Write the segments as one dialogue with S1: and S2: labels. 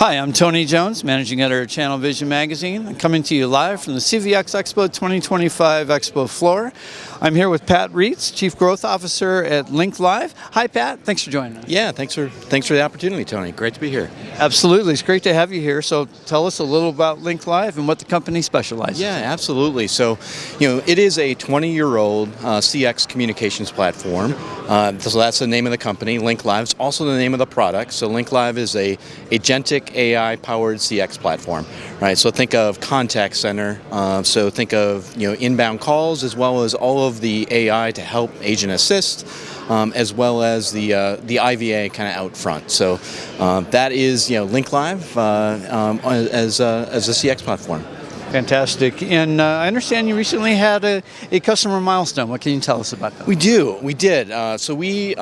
S1: Hi, I'm Tony Jones, Managing Editor of Channel Vision Magazine. I'm coming to you live from the CVX Expo 2025 Expo floor. I'm here with Pat Reetz, Chief Growth Officer at LinkLive. Hi, Pat. Thanks for joining us.
S2: Yeah, thanks for the opportunity, Tony. Great to be here.
S1: Absolutely. It's great to have you here. So tell us a little about LinkLive and what the company specializes in.
S2: Yeah, absolutely. So, it is a 20-year-old CX communications platform. So that's the name of the company. LinkLive is also the name of the product. So LinkLive is a agentic AI-powered CX platform, right? So think of contact center. So think of inbound calls as well as all of the AI to help agent assist, as well as the IVA kind of out front. So that is LinkLive as a CX platform.
S1: Fantastic. And I understand you recently had a customer milestone. What can you tell us about that?
S2: We did. So we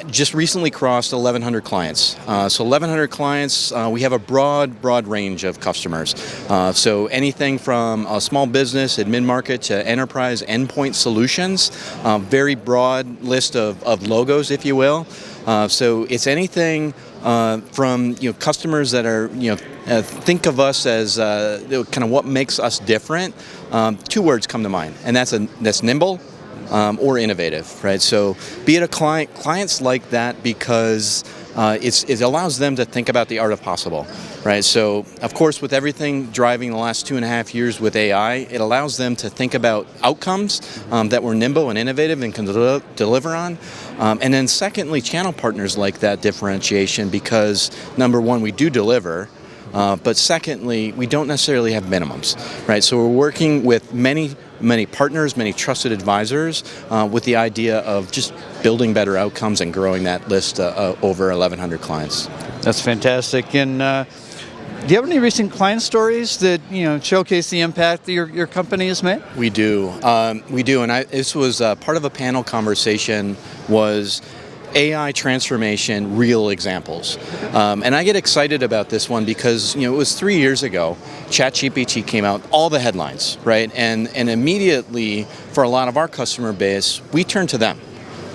S2: just recently crossed 1,100 clients. So 1,100 clients, we have a broad range of customers. So anything from a small business at mid-market to enterprise endpoint solutions, very broad list of logos, if you will. So it's anything from customers that are think of us as kind of what makes us different. Two words come to mind, and that's nimble or innovative, right? So be it a clients like that because it allows them to think about the art of possible, right? So of course, with everything driving the last 2.5 years with AI, it allows them to think about outcomes that we're nimble and innovative and can deliver on. And then secondly, channel partners like that differentiation because number one, we do deliver. But secondly, we don't necessarily have minimums, right? So we're working with many partners, many trusted advisors with the idea of just building better outcomes and growing that list over 1,100 clients.
S1: That's fantastic. And do you have any recent client stories that showcase the impact that your company has made?
S2: We do. And this was part of a panel conversation was AI transformation, real examples. And I get excited about this one because it was 3 years ago, ChatGPT came out, all the headlines, right? And immediately, for a lot of our customer base, we turned to them,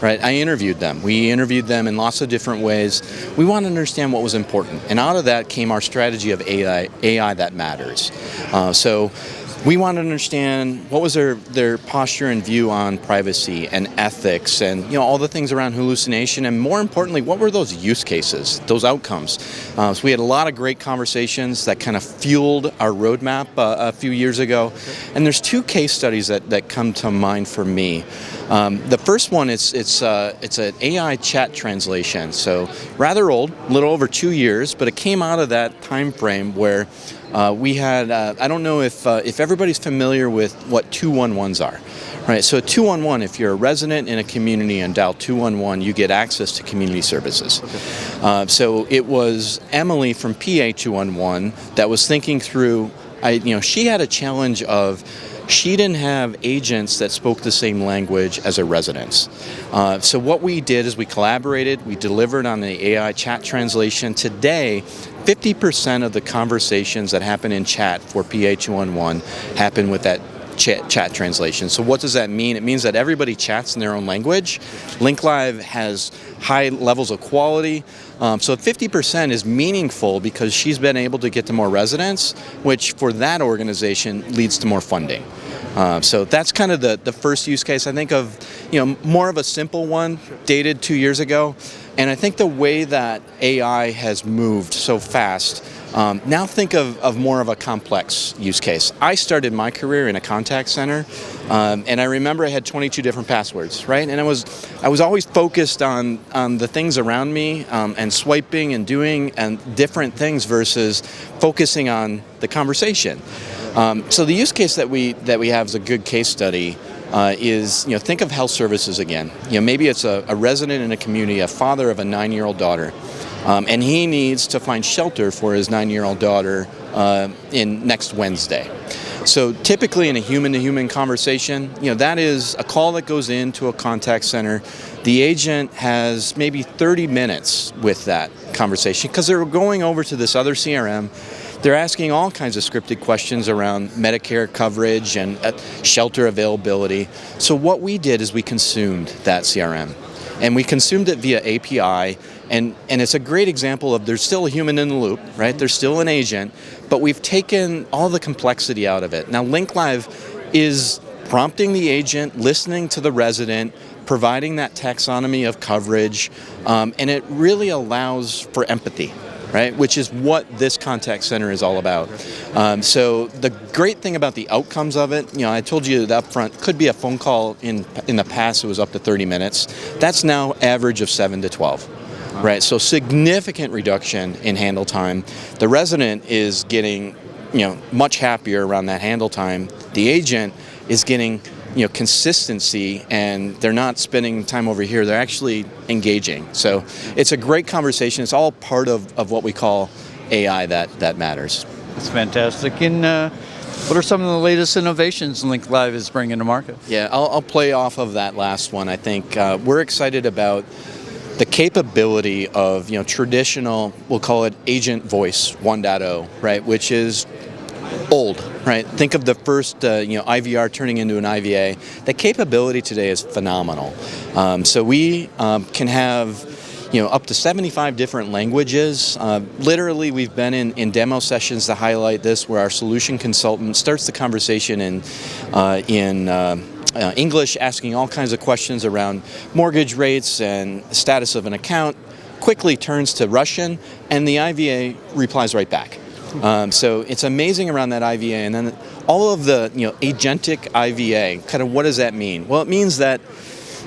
S2: right? I interviewed them. We interviewed them in lots of different ways. We want to understand what was important. And out of that came our strategy of AI that matters. So we want to understand what was their posture and view on privacy and ethics and all the things around hallucination, and more importantly, what were those use cases, those outcomes? So we had a lot of great conversations that kind of fueled our roadmap a few years ago. And there's two case studies that come to mind for me. The first one it's an AI chat translation, so rather old, a little over 2 years, but it came out of that time frame where we had, I don't know if everybody's familiar with what 211s are, right? So 211, if you're a resident in a community and dial 211, you get access to community services. Okay. So it was Emily from PA 211 that was thinking through, she had a challenge of, she didn't have agents that spoke the same language as her residents. So what we did is we collaborated, we delivered on the AI chat translation. Today, 50% of the conversations that happen in chat for PA211 happen with that chat translation. So what does that mean? It means that everybody chats in their own language. LinkLive has high levels of quality. So 50% is meaningful because she's been able to get to more residents, which for that organization leads to more funding. So that's kind of the first use case. I think of more of a simple one, dated 2 years ago. And I think the way that AI has moved so fast, now think of more of a complex use case. I started my career in a contact center, and I remember I had 22 different passwords, right? And I was always focused on the things around me and swiping and doing and different things versus focusing on the conversation. So the use case that we have is a good case study. Is think of health services again. Maybe it's a resident in a community, a father of a 9-year-old daughter, and he needs to find shelter for his 9-year-old daughter in next Wednesday. So typically in a human-to-human conversation, that is a call that goes into a contact center. The agent has maybe 30 minutes with that conversation because they're going over to this other CRM. They're asking all kinds of scripted questions around Medicare coverage and shelter availability. So what we did is we consumed that CRM. and we consumed it via API, and it's a great example of there's still a human in the loop, right? There's still an agent, but we've taken all the complexity out of it. Now, LinkLive is prompting the agent, listening to the resident, providing that taxonomy of coverage, and it really allows for empathy, right? Which is what this contact center is all about. So the great thing about the outcomes of it, I told you that up front, could be a phone call in the past, it was up to 30 minutes. That's now average of 7 to 12. Right, so significant reduction in handle time. The resident is getting, much happier around that handle time. The agent is getting, consistency, and they're not spending time over here. They're actually engaging. So it's a great conversation. It's all part of what we call AI that matters.
S1: That's fantastic. And what are some of the latest innovations LinkLive is bringing to market?
S2: Yeah, I'll play off of that last one. I think we're excited about the capability of traditional, we'll call it agent voice 1.0, right, which is old, right? Think of the first IVR turning into an IVA. The capability today is phenomenal. So we can have up to 75 different languages. Literally, we've been in demo sessions to highlight this, where our solution consultant starts the conversation in English, asking all kinds of questions around mortgage rates and status of an account, quickly turns to Russian, and the IVA replies right back. So it's amazing around that IVA. And then all of the agentic IVA, kind of what does that mean? Well, it means that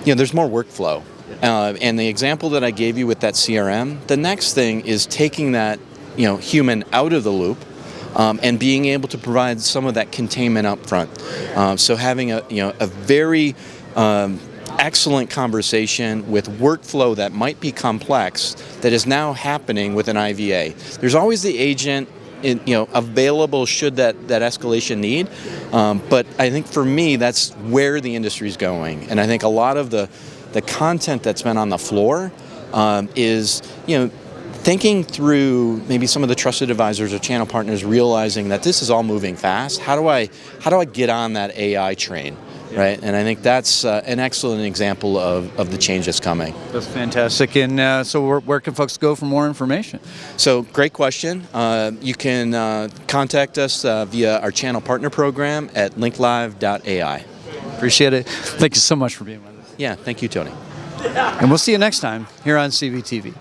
S2: there's more workflow. And the example that I gave you with that CRM, the next thing is taking that human out of the loop, and being able to provide some of that containment up front. So having a very excellent conversation with workflow that might be complex that is now happening with an IVA. There's always the agent available should that escalation need, but I think for me that's where the industry is going. And I think a lot of the content that's been on the floor is thinking through maybe some of the trusted advisors or channel partners realizing that this is all moving fast. How do I get on that AI train, right? And I think that's an excellent example of the change that's coming.
S1: That's fantastic. And so where can folks go for more information?
S2: So great question. You can contact us via our channel partner program at linklive.ai.
S1: Appreciate it. Thank you so much for being with us.
S2: Yeah, thank you, Tony.
S1: And we'll see you next time here on CVTV.